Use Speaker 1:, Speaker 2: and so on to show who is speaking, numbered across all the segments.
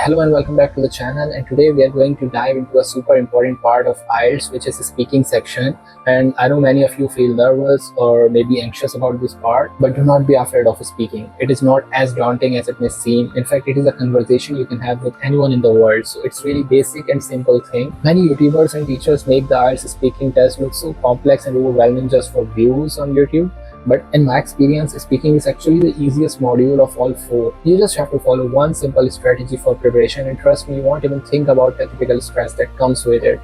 Speaker 1: Hello and welcome back to the channel, and today we are going to dive into a super important part of IELTS, which is the speaking section. And I know many of you feel nervous or maybe anxious about this part, but do not be afraid of speaking. It is not as daunting as it may seem. In fact, it is a conversation you can have with anyone in the world, so it's really basic and simple thing. Many YouTubers and teachers make the IELTS speaking test look so complex and overwhelming just for views on YouTube. But in my experience, speaking is actually the easiest module of all four. You just have to follow one simple strategy for preparation, and trust me, you won't even think about the typical stress that comes with it.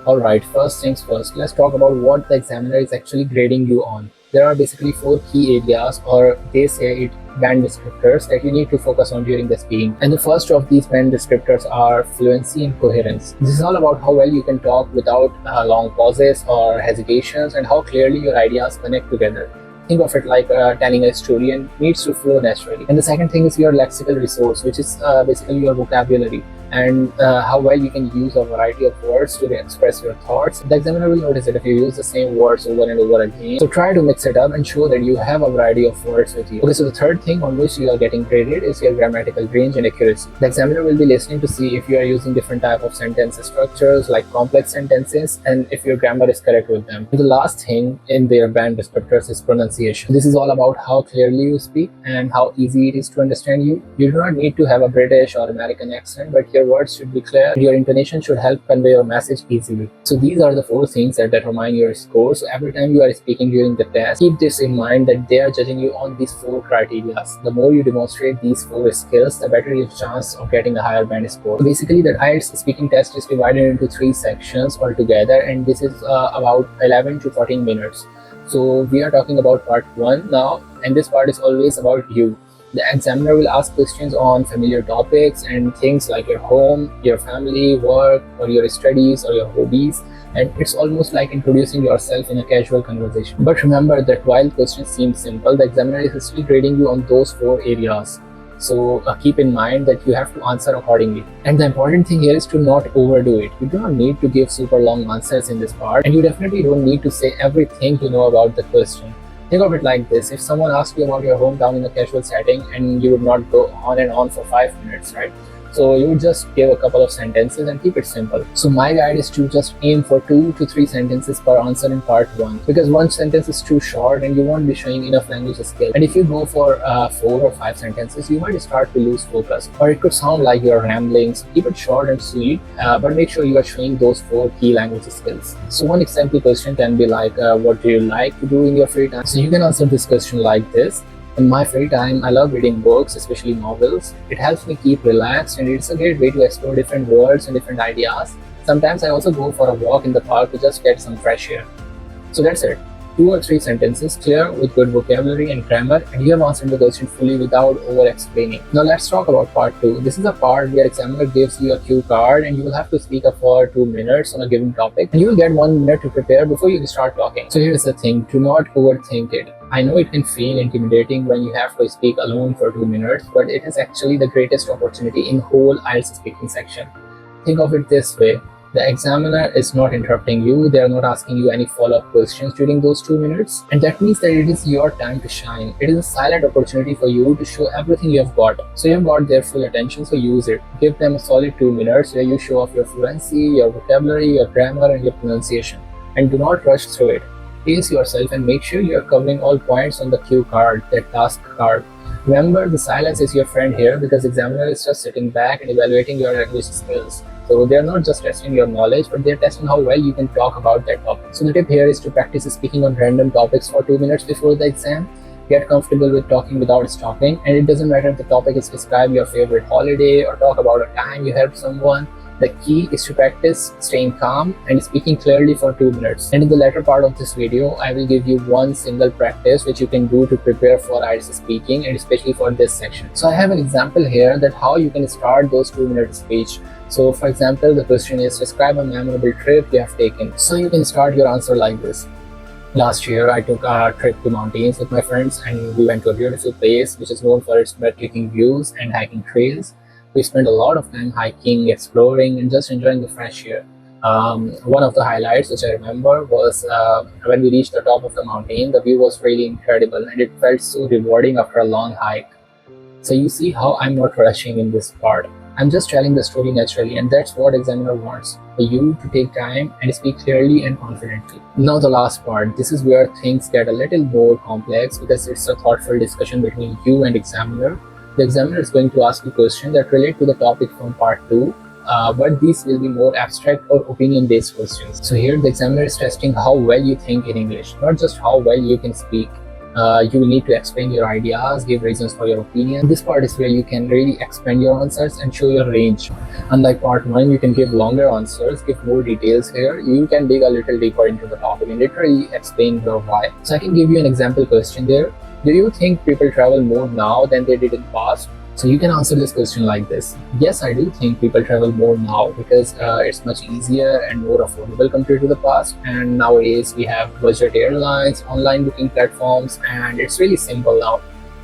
Speaker 1: Alright, first things first, let's talk about what the examiner is actually grading you on. There are basically four key areas, or they say it band descriptors, that you need to focus on during the speaking. And the first of these band descriptors are fluency and coherence. This is all about how well you can talk without long pauses or hesitations, and how clearly your ideas connect together. Think of it like telling a story and needs to flow naturally. And the second thing is your lexical resource, which is basically your vocabulary, and how well you can use a variety of words to express your thoughts. The examiner will notice it if you use the same words over and over again. So try to mix it up and show that you have a variety of words with you. Okay, so the third thing on which you are getting graded is your grammatical range and accuracy. The examiner will be listening to see if you are using different type of sentence structures like complex sentences, and if your grammar is correct with them. And the last thing in their band descriptors is pronunciation. This is all about how clearly you speak and how easy it is to understand you. You do not need to have a British or American accent, but your words should be clear and your intonation should help convey your message easily. So these are the four things that determine your score. So every time you are speaking during the test, keep this in mind, that they are judging you on these four criteria. The more you demonstrate these four skills, the better your chance of getting a higher band score. So basically, the IELTS speaking test is divided into 3 sections altogether, and this is about 11 to 14 minutes. So we are talking about part 1 now, and this part is always about you. The examiner will ask questions on familiar topics and things like your home, your family, work, or your studies, or your hobbies, and it's almost like introducing yourself in a casual conversation. But remember that while questions seem simple, the examiner is still grading you on those 4 areas. So keep in mind that you have to answer accordingly. And the important thing here is to not overdo it. You do not need to give super long answers in this part, and you definitely don't need to say everything you know about the question. Think of it like this: if someone asks you about your hometown in a casual setting, and you would not go on and on for 5 minutes, right? So you would just give a couple of sentences and keep it simple. So my guide is to just aim for 2 to 3 sentences per answer in part 1, because one sentence is too short and you won't be showing enough language skill. And if you go for 4 or 5 sentences, you might start to lose focus, or it could sound like you're rambling. So keep it short and sweet, but make sure you are showing those 4 key language skills. So one example question can be like, what do you like to do in your free time? So you can answer this question like this: in my free time, I love reading books, especially novels. It helps me keep relaxed, and it's a great way to explore different worlds and different ideas. Sometimes I also go for a walk in the park to just get some fresh air. So that's it. 2 or 3 sentences, clear, with good vocabulary and grammar, and you have answered the question fully without over-explaining. Now let's talk about part 2. This is a part where examiner gives you a cue card, and you will have to speak up for 2 minutes on a given topic, and you will get 1 minute to prepare before you start talking. So here's the thing: do not overthink it. I know it can feel intimidating when you have to speak alone for 2 minutes, but it is actually the greatest opportunity in whole IELTS speaking section. Think of it this way: the examiner is not interrupting you, they are not asking you any follow-up questions during those 2 minutes, and that means that it is your time to shine. It is a silent opportunity for you to show everything you have got. So you have got their full attention, so use it. Give them a solid 2 minutes where you show off your fluency, your vocabulary, your grammar, and your pronunciation. And do not rush through it. Pace yourself and make sure you are covering all points on the cue card, that task card. Remember, the silence is your friend here, because examiner is just sitting back and evaluating your language skills. So they are not just testing your knowledge, but they are testing how well you can talk about that topic. So the tip here is to practice speaking on random topics for 2 minutes before the exam. Get comfortable with talking without stopping, and it doesn't matter if the topic is describe your favorite holiday or talk about a time you helped someone. The key is to practice staying calm and speaking clearly for 2 minutes. And in the latter part of this video, I will give you one single practice which you can do to prepare for IELTS speaking, and especially for this section. So I have an example here that how you can start those 2-minute speech. So for example, the question is, describe a memorable trip you have taken. So you can start your answer like this: last year, I took a trip to mountains with my friends, and we went to a beautiful place which is known for its breathtaking views and hiking trails. We spent a lot of time hiking, exploring, and just enjoying the fresh air. One of the highlights which I remember was when we reached the top of the mountain. The view was really incredible, and it felt so rewarding after a long hike. So you see how I'm not rushing in this part. I'm just telling the story naturally, and that's what examiner wants, for you to take time and speak clearly and confidently. Now the last part, this is where things get a little more complex because it's a thoughtful discussion between you and examiner. The examiner is going to ask you questions that relate to the topic from part 2, but these will be more abstract or opinion-based questions. So here the examiner is testing how well you think in English, not just how well you can speak. You will need to explain your ideas, give reasons for your opinion. This part is where you can really expand your answers and show your range. Unlike part 1, you can give longer answers, give more details. Here you can dig a little deeper into the topic and literally explain your why. So I can give you an example question there. Do you think people travel more now than they did in the past? So you can answer this question like this. Yes, I do think people travel more now because it's much easier and more affordable compared to the past. And nowadays we have budget airlines, online booking platforms, and it's really simple now.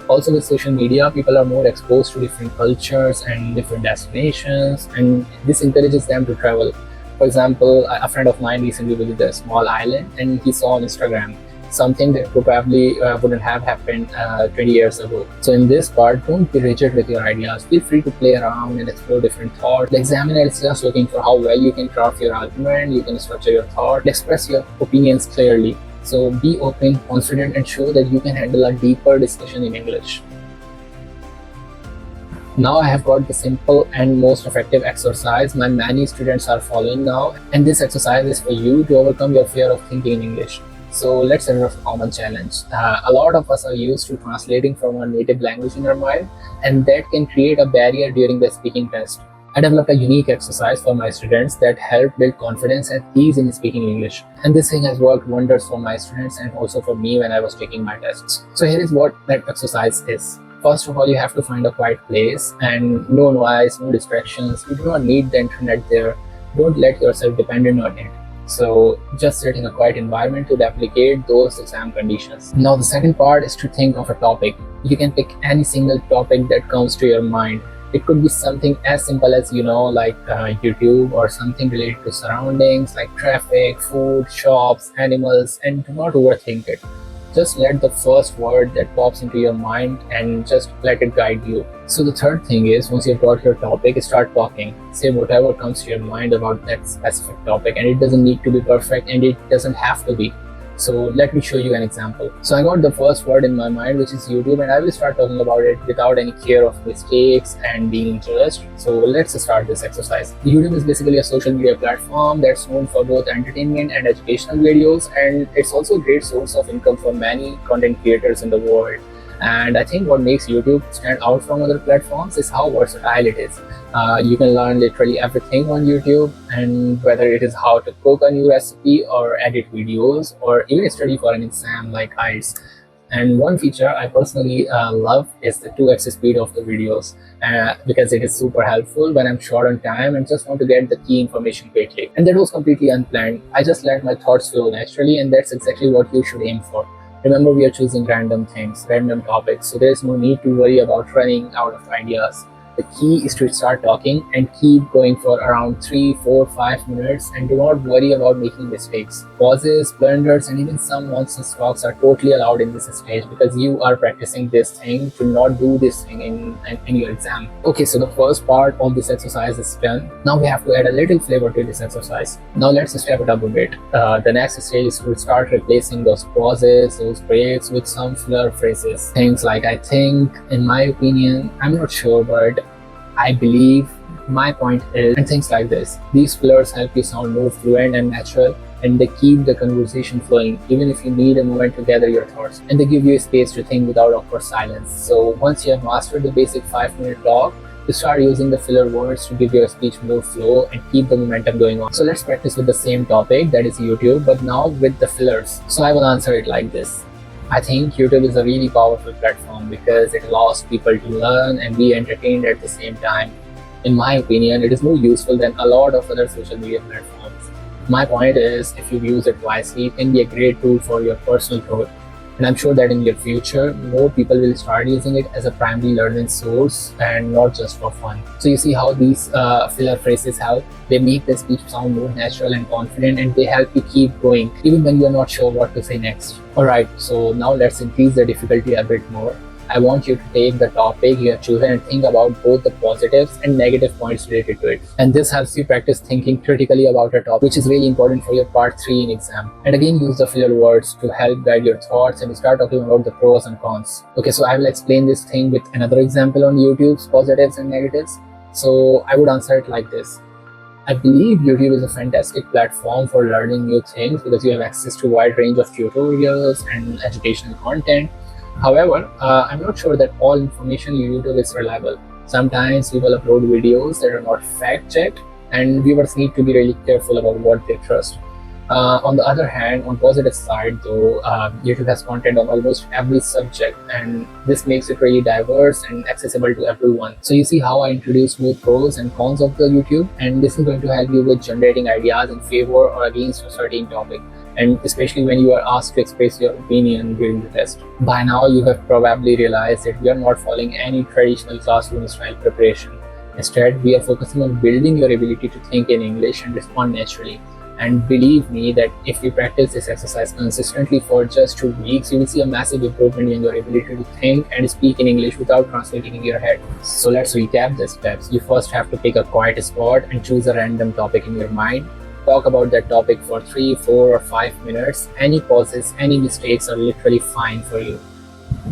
Speaker 1: Also with social media, people are more exposed to different cultures and different destinations, and this encourages them to travel. For example, a friend of mine recently visited a small island and he saw on Instagram something that probably wouldn't have happened 20 years ago. So in this part, don't be rigid with your ideas. Feel free to play around and explore different thoughts. The examiner is just looking for how well you can craft your argument, you can structure your thought, express your opinions clearly. So be open, confident, and show that you can handle a deeper discussion in English. Now I have got the simple and most effective exercise my many students are following now, and this exercise is for you to overcome your fear of thinking in English. So let's set a common challenge. A lot of us are used to translating from our native language in our mind, and that can create a barrier during the speaking test. I developed a unique exercise for my students that help build confidence and ease in speaking English. And this thing has worked wonders for my students and also for me when I was taking my tests. So here is what that exercise is. First of all, you have to find a quiet place and no noise, no distractions. You do not need the internet there. Don't let yourself dependent on it. So just sit in a quiet environment to replicate those exam conditions. Now the second part is to think of a topic. You can pick any single topic that comes to your mind. It could be something as simple as, like YouTube, or something related to surroundings like traffic, food, shops, animals, and do not overthink it. Just let the first word that pops into your mind and just let it guide you. So the third thing is, once you've got your topic, start talking. Say whatever comes to your mind about that specific topic, and it doesn't need to be perfect and it doesn't have to be. So let me show you an example. So I got the first word in my mind, which is YouTube, and I will start talking about it without any fear of mistakes and being judged. So let's start this exercise. YouTube is basically a social media platform that's known for both entertainment and educational videos, and it's also a great source of income for many content creators in the world. And I think what makes YouTube stand out from other platforms is how versatile it is. You can learn literally everything on YouTube, and whether it is how to cook a new recipe or edit videos or even study for an exam like IELTS. And one feature I personally love is the 2x speed of the videos because it is super helpful when I'm short on time and just want to get the key information quickly. And that was completely unplanned. I just let my thoughts flow naturally, and that's exactly what you should aim for. Remember, we are choosing random things, random topics, so there's no need to worry about running out of ideas. The key is to start talking and keep going for around 3, 4, 5 minutes, and do not worry about making mistakes. Pauses, blunders, and even some nonsense talks are totally allowed in this stage because you are practicing this thing to not do this thing in your exam. Okay, so the first part of this exercise is done. Now we have to add a little flavor to this exercise. Now let's step it up a bit. The next stage is to start replacing those pauses, those breaks with some filler phrases. Things like I think, in my opinion, I'm not sure, but I believe, my point is, and things like this. These fillers help you sound more fluent and natural, and they keep the conversation flowing even if you need a moment to gather your thoughts, and they give you a space to think without awkward silence. So once you have mastered the basic 5-minute talk, you start using the filler words to give your speech more flow and keep the momentum going on. So let's practice with the same topic, that is YouTube, but now with the fillers. So I will answer it like this. I think YouTube is a really powerful platform because it allows people to learn and be entertained at the same time. In my opinion, it is more useful than a lot of other social media platforms. My point is, if you use it wisely, it can be a great tool for your personal growth. And I'm sure that in your future, more people will start using it as a primary learning source and not just for fun. So you see how these filler phrases help? They make the speech sound more natural and confident, and they help you keep going even when you're not sure what to say next. Alright, so now let's increase the difficulty a bit more. I want you to take the topic you have chosen and think about both the positives and negative points related to it. And this helps you practice thinking critically about a topic, which is really important for your part 3 in exam. And again, use the filler words to help guide your thoughts and start talking about the pros and cons. Okay, so I will explain this thing with another example on YouTube's positives and negatives. So I would answer it like this. I believe YouTube is a fantastic platform for learning new things because you have access to a wide range of tutorials and educational content. However, I'm not sure that all information on YouTube is reliable. Sometimes people upload videos that are not fact-checked, and viewers need to be really careful about what they trust. On the other hand, on positive side though, YouTube has content on almost every subject, and this makes it really diverse and accessible to everyone. So you see how I introduced both pros and cons of the YouTube, and this is going to help you with generating ideas in favor or against a certain topic, and especially when you are asked to express your opinion during the test. By now you have probably realized that we are not following any traditional classroom style preparation. Instead, we are focusing on building your ability to think in English and respond naturally. And believe me that if you practice this exercise consistently for just 2 weeks, you will see a massive improvement in your ability to think and speak in English without translating in your head. So let's recap the steps. You first have to pick a quiet spot and choose a random topic in your mind. Talk about that topic for 3, 4, or 5 minutes. Any pauses, any mistakes are literally fine for you.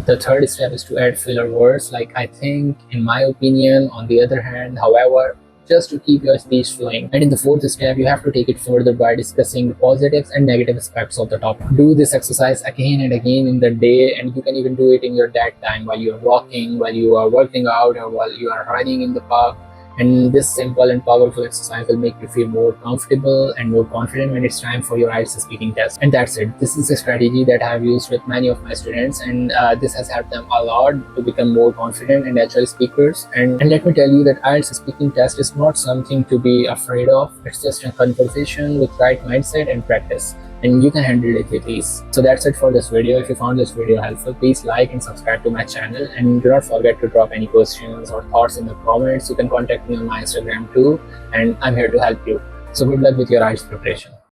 Speaker 1: The third step is to add filler words like I think, in my opinion, on the other hand, however, just to keep your speech flowing. And in the fourth step, you have to take it further by discussing the positives and negative aspects of the topic. Do this exercise again and again in the day, and you can even do it in your dead time while you're walking, while you are working out, or while you are running in the park. And this simple and powerful exercise will make you feel more comfortable and more confident when it's time for your IELTS speaking test. And that's it. This is a strategy that I have used with many of my students, and this has helped them a lot to become more confident and natural speakers. And let me tell you that IELTS speaking test is not something to be afraid of. It's just a conversation with right mindset and practice, and you can handle it with ease. So that's it for this video. If you found this video helpful, please like and subscribe to my channel, and do not forget to drop any questions or thoughts in the comments. You can contact me on my Instagram too, and I'm here to help you. So good luck with your IELTS preparation.